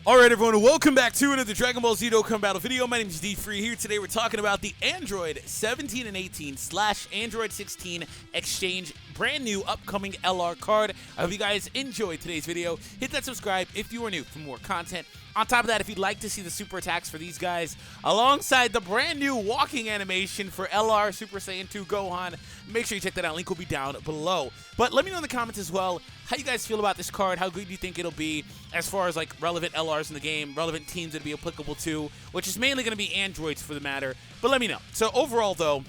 Alright everyone, welcome back to another Dragon Ball Z Dokkan battle video. My name is DFree here. Today we're talking about the Android 17 and 18 / Android 16 exchange brand new upcoming LR card. I hope you guys enjoyed today's video. Hit that subscribe if you are new for more content. On top of that, if you'd like to see the super attacks for these guys alongside the brand new walking animation for LR Super Saiyan 2 Gohan, make sure you check that out. Link will be down below. But let me know in the comments as well how you guys feel about this card, how good do you think it'll be as far as like relevant LRs in the game, relevant teams it'll be applicable to, which is mainly going to be androids for the matter. But let me know. So overall though,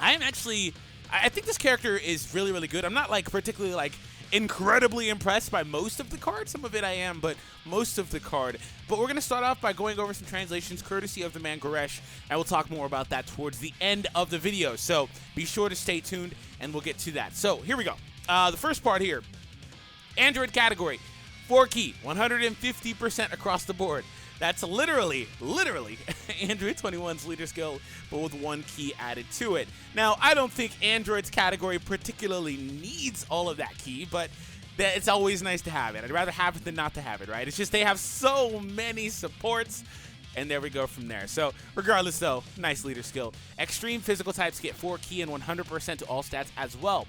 I think this character is really, really good. I'm not like particularly like incredibly impressed by most of the card. Some of it I am, but most of the card. But we're going to start off by going over some translations courtesy of the man Goresh, and we'll talk more about that towards the end of the video. So be sure to stay tuned, and we'll get to that. So here we go. The first part here, Android category, 4 key, 150% across the board. That's literally Android 21's leader skill, but with 1 key added to it. Now, I don't think Android's category particularly needs all of that key, but it's always nice to have it. I'd rather have it than not to have it, right? It's just they have so many supports, and there we go from there. So, regardless though, nice leader skill. Extreme physical types get 4 key and 100% to all stats as well.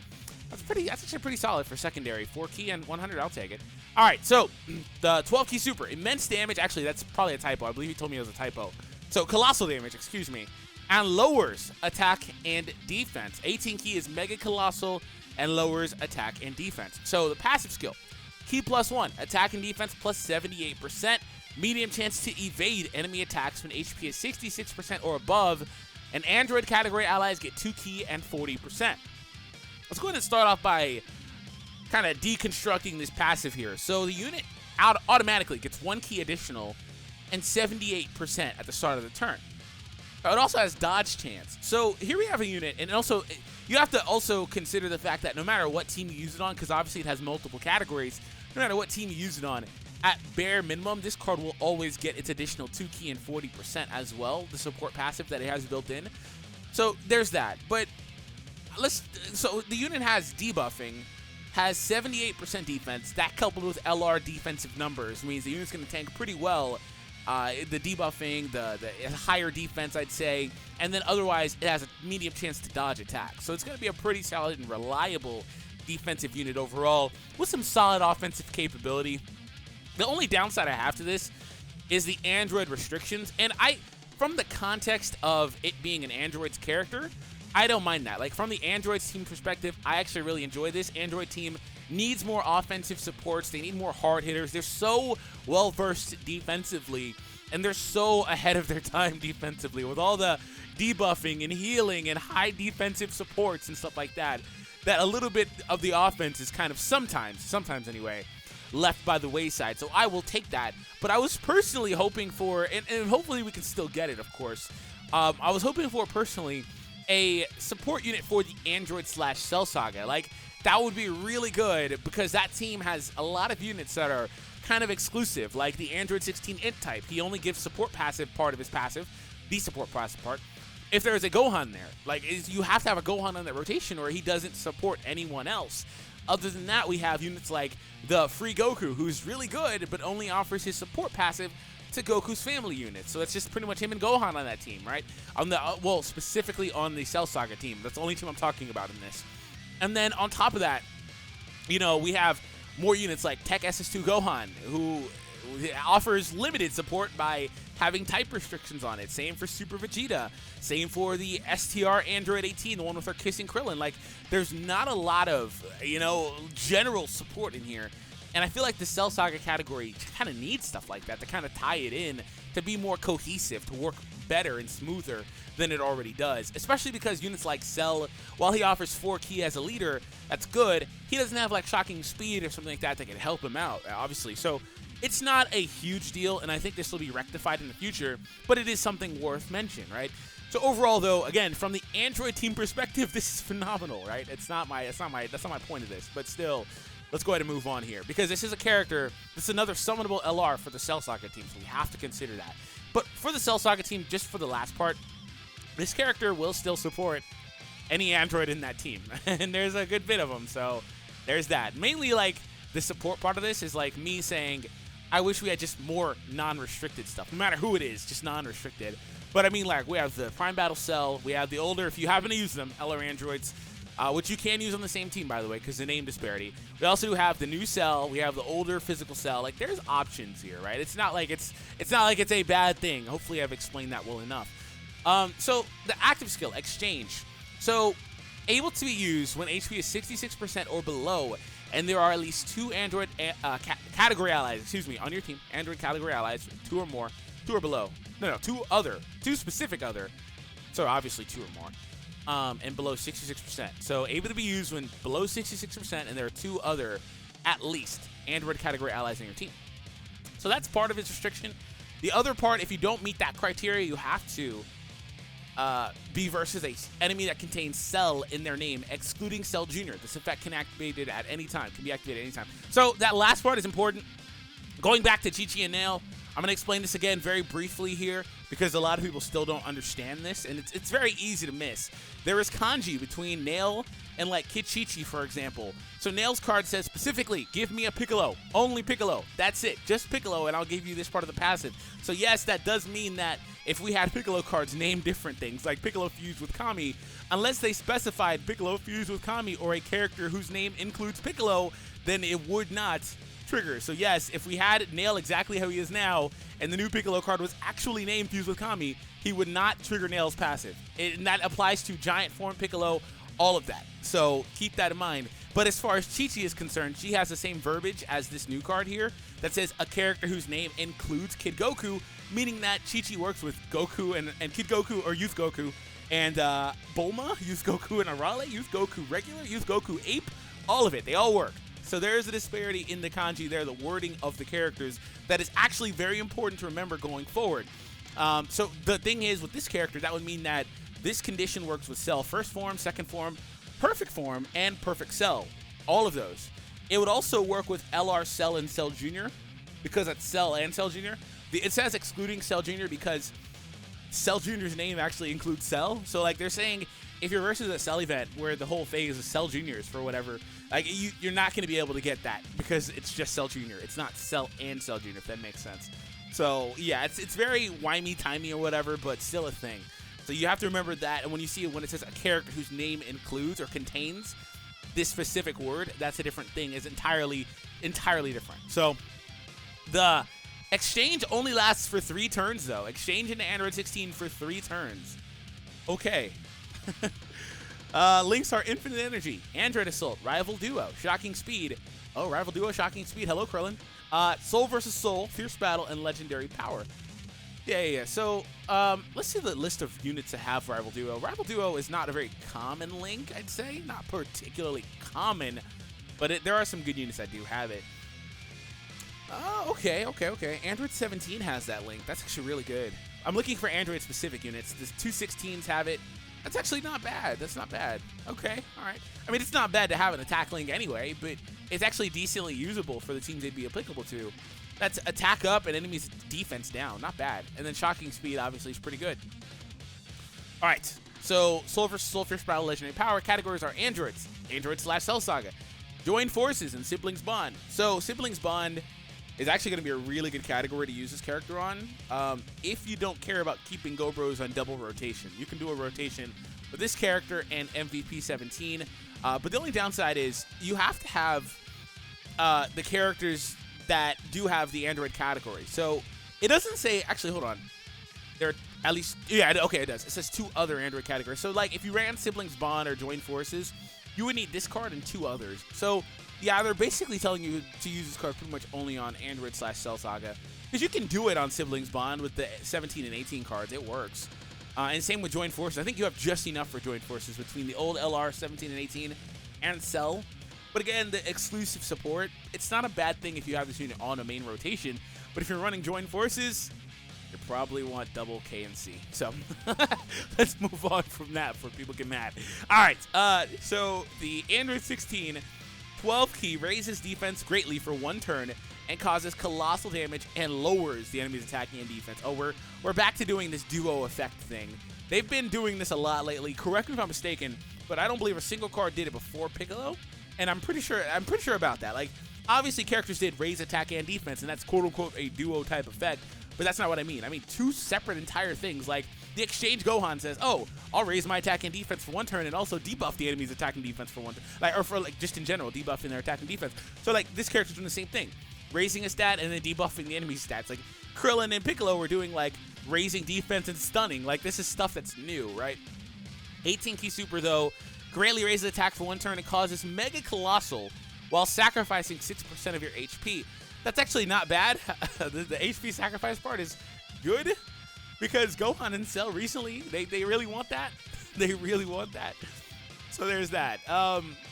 That's actually pretty solid for secondary. 4 key and 100, I'll take it. All right, so the 12 key super, immense damage. Actually, that's probably a typo. I believe he told me it was a typo. So colossal damage, excuse me, and lowers attack and defense. 18 key is mega colossal and lowers attack and defense. So the passive skill, key +1, attack and defense plus 78%, medium chance to evade enemy attacks when HP is 66% or above, and Android category allies get 2 key and 40%. Let's go ahead and start off by kind of deconstructing this passive here. So the unit automatically gets 1 key additional and 78% at the start of the turn. It also has dodge chance. So here we have a unit, and also you have to also consider the fact that no matter what team you use it on, because obviously it has multiple categories, no matter what team you use it on, at bare minimum, this card will always get its additional 2 key and 40% as well, the support passive that it has built in. So there's that. But so the unit has debuffing, has 78% defense. That coupled with LR defensive numbers means the unit's going to tank pretty well. The debuffing, the higher defense, I'd say, and then otherwise it has a medium chance to dodge attacks. So it's going to be a pretty solid and reliable defensive unit overall with some solid offensive capability. The only downside I have to this is the Android restrictions, and from the context of it being an Android's character, I don't mind that. Like, from the Android's team perspective, I actually really enjoy this. Android team needs more offensive supports. They need more hard hitters. They're so well-versed defensively, and they're so ahead of their time defensively with all the debuffing and healing and high defensive supports and stuff like that, that a little bit of the offense is kind of sometimes anyway, left by the wayside. So I will take that. But I was personally hoping for, and hopefully we can still get it, of course, I was hoping for, personally, a support unit for the Android / Cell Saga. Like, that would be really good because that team has a lot of units that are kind of exclusive, like the Android 16 Int type. He only gives support passive part of his passive, the support passive part, if there is a Gohan there. Like, you have to have a Gohan on that rotation or he doesn't support anyone else. Other than that, we have units like the Free Goku, who's really good, but only offers his support passive to Goku's family units. So it's just pretty much him and Gohan on that team, right? On the well, specifically on the Cell Saga team. That's the only team I'm talking about in this. And then on top of that, you know, we have more units like Tech SS2 Gohan, who offers limited support by having type restrictions on it. Same for Super Vegeta. Same for the STR Android 18, the one with our kissing Krillin. Like, there's not a lot of, you know, general support in here. And I feel like the Cell Saga category kind of needs stuff like that to kind of tie it in, to be more cohesive, to work better and smoother than it already does. Especially because units like Cell, while he offers 4 key as a leader, that's good, he doesn't have like shocking speed or something like that can help him out, obviously. So it's not a huge deal, and I think this will be rectified in the future, but it is something worth mention, right? So overall, though, again, from the Android team perspective, this is phenomenal, right? That's not my point of this, but still, let's go ahead and move on here, because this is a character, this is another summonable LR for the Cell Saga team, so we have to consider that. But for the Cell Saga team, just for the last part, this character will still support any Android in that team, and there's a good bit of them, so there's that. Mainly, like, the support part of this is, like, me saying, I wish we had just more non-restricted stuff, no matter who it is, just non-restricted. But I mean, like, we have the Prime Battle Cell, we have the older, if you happen to use them, LR androids, which you can use on the same team, by the way, because the name disparity. We also have the new Cell, we have the older physical Cell. Like, there's options here, right? It's not like it's a bad thing. Hopefully, I've explained that well enough. So the active skill, Exchange. So able to be used when HP is 66% or below, and there are at least 2 Android category allies, on your team. Android category allies, 2 or more, 2 or below. No, 2 specific other. So obviously 2 or more. And below 66%. So able to be used when below 66%, and there are 2 other, at least, Android category allies in your team. So that's part of its restriction. The other part, if you don't meet that criteria, you have to be versus a enemy that contains Cell in their name, excluding Cell Jr. This effect can be activated at any time. So that last part is important. Going back to Chi-Chi and Nail, I'm going to explain this again very briefly here because a lot of people still don't understand this, and it's very easy to miss. There is kanji between Nail and, like, Kid Chi-Chi, for example. So Nail's card says specifically, give me a Piccolo, only Piccolo. That's it, just Piccolo, and I'll give you this part of the passive. So yes, that does mean that if we had Piccolo cards named different things, like Piccolo fused with Kami, unless they specified Piccolo fused with Kami or a character whose name includes Piccolo, then it would not trigger. So yes, if we had Nail exactly how he is now, and the new Piccolo card was actually named fused with Kami, he would not trigger Nail's passive. And that applies to Giant Form Piccolo, all of that. So keep that in mind. But as far as Chi-Chi is concerned, she has the same verbiage as this new card here that says a character whose name includes Kid Goku, meaning that Chi-Chi works with Goku and Kid Goku, or Youth Goku, and Bulma, Youth Goku and Arale, Youth Goku Regular, Youth Goku Ape, all of it. They all work. So there is a disparity in the kanji there, the wording of the characters, that is actually very important to remember going forward. So the thing is, with this character, that would mean that this condition works with Cell First Form, Second Form, Perfect Form, and Perfect Cell. All of those. It would also work with LR Cell and Cell Jr. because that's Cell and Cell Jr. It says excluding Cell Jr. because Cell Jr.'s name actually includes Cell. So, like, they're saying if you're versus a Cell event where the whole phase is Cell Jr.'s for whatever, like, you're not going to be able to get that because it's just Cell Jr. It's not Cell and Cell Jr., if that makes sense. So, yeah, it's very wimey-timey or whatever, but still a thing. So you have to remember that, and when you see it, when it says a character whose name includes or contains this specific word, that's a different thing. It's entirely different. So the exchange only lasts for 3 turns, though. Exchange into Android 16 for 3 turns. Okay. Links are Infinite Energy, Android Assault, Rival Duo, Shocking Speed. Oh, Rival Duo, Shocking Speed. Hello, Krillin. Soul versus Soul, Fierce Battle, and Legendary Power. Yeah. So, let's see the list of units to have for Rival Duo. Rival Duo is not a very common link, I'd say. Not particularly common, but there are some good units that do have it. Okay. Android 17 has that link. That's actually really good. I'm looking for Android-specific units. The 216s have it. That's actually not bad. That's not bad. Okay, all right. I mean, it's not bad to have an attack link anyway, but it's actually decently usable for the teams they'd be applicable to. That's attack up and enemies defense down. Not bad. And then Shocking Speed, obviously, is pretty good. All right. So, Soul vs. Soul, Fierce Battle, Legendary Power. Categories are Androids. Android/Cell Saga. Join Forces and Siblings Bond. So, Siblings Bond is actually going to be a really good category to use this character on. If you don't care about keeping Go-Bros on double rotation, you can do a rotation with this character and MVP 17. But the only downside is you have to have the characters that do have the Android category. So it doesn't say, actually, hold on. There are at least, yeah, okay, it does. It says 2 other Android categories. So, like, if you ran Siblings Bond or Join Forces, you would need this card and 2 others. So, yeah, they're basically telling you to use this card pretty much only on Android/Cell Saga. Because you can do it on Siblings Bond with the 17 and 18 cards. It works. And same with Join Forces. I think you have just enough for Join Forces between the old LR 17 and 18 and Cell. But again, the exclusive support, it's not a bad thing if you have this unit on a main rotation. But if you're running Join Forces, you probably want double K and C. So let's move on from that before people get mad. All right, so the Android 16 12 key raises defense greatly for 1 turn and causes colossal damage and lowers the enemy's attacking and defense. Oh, we're back to doing this duo effect thing. They've been doing this a lot lately. Correct me if I'm mistaken, but I don't believe a single card did it before Piccolo. And I'm pretty sure about that. Like, Obviously, characters did raise attack and defense, and that's quote-unquote a duo type effect, but that's not what I mean. I mean two separate entire things. Like, the Exchange Gohan says, oh, I'll raise my attack and defense for one turn and also debuff the enemy's attack and defense for one turn. Like, or for, like, just in general, debuffing their attack and defense. So, like, this character's doing the same thing. Raising a stat and then debuffing the enemy's stats. Like, Krillin and Piccolo were doing, like, raising defense and stunning. Like, this is stuff that's new, right? 18 key super, though, greatly raises attack for one turn and causes Mega Colossal while sacrificing 6% of your HP. That's actually not bad. the HP sacrifice part is good because Gohan and Cell recently, they really want that. They really want that. So there's that.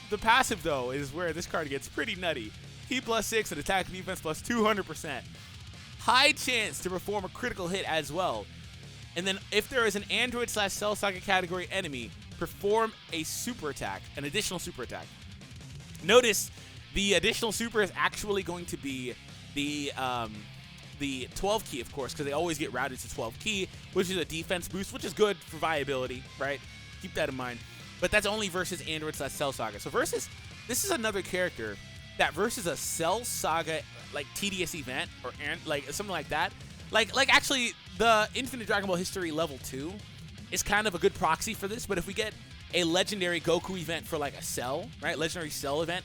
The passive, though, is where this card gets pretty nutty. Key +6 and attack and defense plus 200%. High chance to perform a critical hit as well. And then if there is an Android/Cell Saga category enemy, perform a super attack, an additional super attack. Notice the additional super is actually going to be the 12 key, of course, because they always get routed to 12 key, which is a defense boost, which is good for viability, right? Keep that in mind. But that's only versus Android/Cell Saga. So versus, this is another character that versus a Cell Saga like TDS event or like something like that. Like actually the Infinite Dragon Ball History level 2 is kind of a good proxy for this. But if we get a legendary Goku event for like a Cell, right? Legendary Cell event.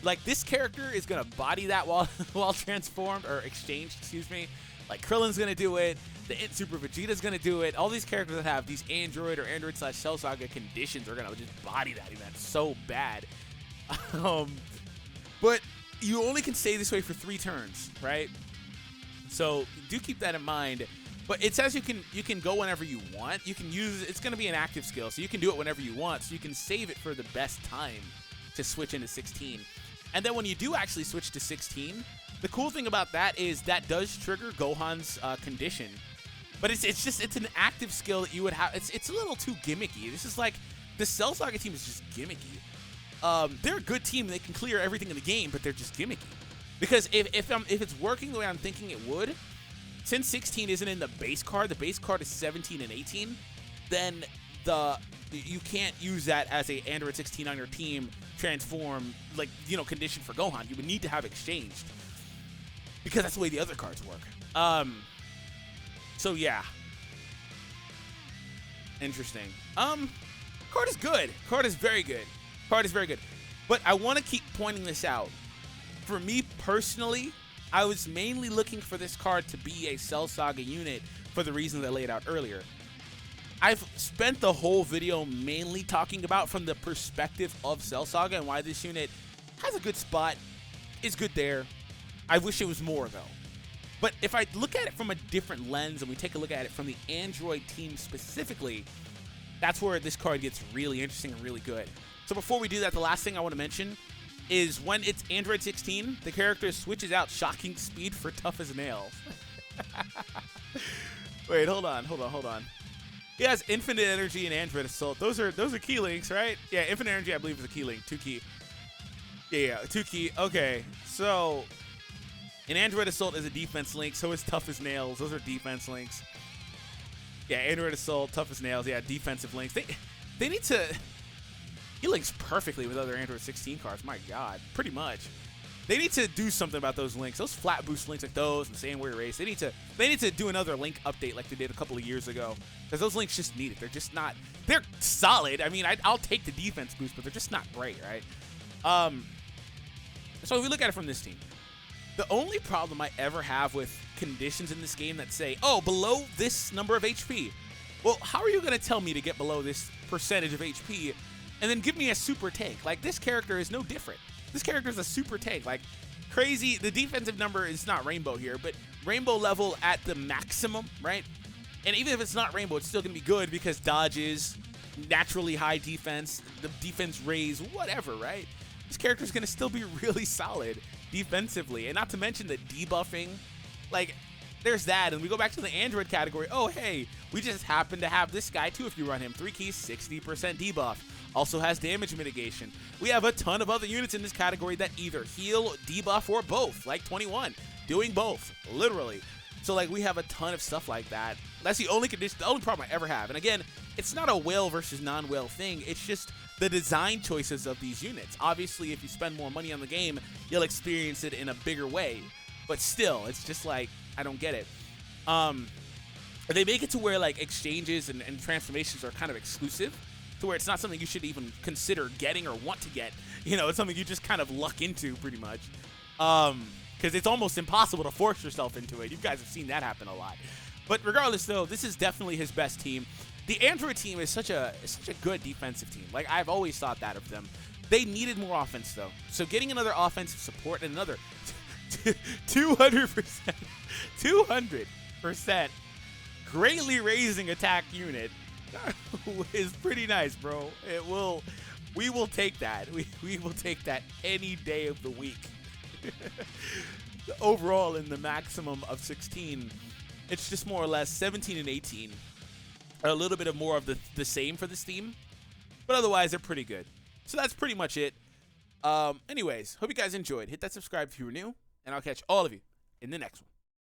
Like, this character is going to body that while transformed, or exchanged, excuse me. Like, Krillin's going to do it. The Super Vegeta's going to do it. All these characters that have these Android or Android/Cell Saga conditions are going to just body that event so bad. But you only can stay this way for 3 turns, right? So, do keep that in mind. But it says you can go whenever you want. You can use, it's going to be an active skill, so you can do it whenever you want. So, you can save it for the best time to switch into 16. And then when you do actually switch to 16, the cool thing about that is that does trigger Gohan's condition. But it's an active skill that you would have. It's a little too gimmicky. This is like, the Cell Saga team is just gimmicky. They're a good team. They can clear everything in the game, but they're just gimmicky. Because if it's working the way I'm thinking it would, since 16 isn't in the base card, the base card is 17 and 18, then you can't use that as a Android 16 on your team transform, like, you know, condition for Gohan. You would need to have exchanged because that's the way the other cards work. So yeah, interesting. Card is good. Card is very good. Card is very good. But I want to keep pointing this out. For me personally, I was mainly looking for this card to be a Cell Saga unit for the reasons I laid out earlier. I've spent the whole video mainly talking about from the perspective of Cell Saga and why this unit has a good spot, is good there. I wish it was more, though. But if I look at it from a different lens and we take a look at it from the Android team specifically, that's where this card gets really interesting and really good. So before we do that, the last thing I want to mention is when it's Android 16, the character switches out Shocking Speed for Tough as Nails. Wait, hold on. He has Infinite Energy and Android Assault. Those are key links, right? Yeah, Infinite Energy I believe is a key link. 2 key. Yeah, 2 key. Okay, so an Android Assault is a defense link. So is Tough as Nails. Those are defense links. Yeah, Android Assault, Tough as Nails. Yeah, defensive links. They need to. He links perfectly with other Android 16 cards. My God, pretty much. They need to do something about those links. Those flat boost links like those and Sand Warrior Race. They need to do another link update like they did a couple of years ago. Because those links just need it. They're just not. They're solid. I mean, I'll take the defense boost, but they're just not great, right? So if we look at it from this team, the only problem I ever have with conditions in this game that say, oh, below this number of HP. Well, how are you going to tell me to get below this percentage of HP and then give me a super tank? Like, this character is no different. This character is a super tank. Like, crazy. The defensive number is not Rainbow here, but Rainbow level at the maximum, right? And even if it's not Rainbow, it's still going to be good because dodges, naturally high defense, the defense raise, whatever, right? This character is going to still be really solid defensively. And not to mention the debuffing. Like, there's that. And we go back to the Android category. Oh, hey, we just happen to have this guy, too, if you run him. 3 keys, 60% debuff. Also has damage mitigation. We have a ton of other units in this category that either heal, debuff, or both, like 21, doing both, literally. So, like, we have a ton of stuff like that. That's the only condition, the only problem I ever have. And again, it's not a whale versus non-whale thing. It's just the design choices of these units. Obviously, if you spend more money on the game, you'll experience it in a bigger way. But still, it's just like, I don't get it. They make it to where like exchanges and transformations are kind of exclusive, to where it's not something you should even consider getting or want to get. You know, it's something you just kind of luck into pretty much. Because it's almost impossible to force yourself into it. You guys have seen that happen a lot. But regardless, though, this is definitely his best team. The Android team is such a good defensive team. Like, I've always thought that of them. They needed more offense, though. So getting another offensive support and another 200%, 200% greatly raising attack unit is pretty nice, bro. We will take that. We will take that any day of the week. Overall, in the maximum of 16, it's just more or less 17 and 18 are a little bit of more of the same for this team, but otherwise they're pretty good. So that's pretty much it. Anyways, hope you guys enjoyed. Hit that subscribe if you were new, and I'll catch all of you in the next one.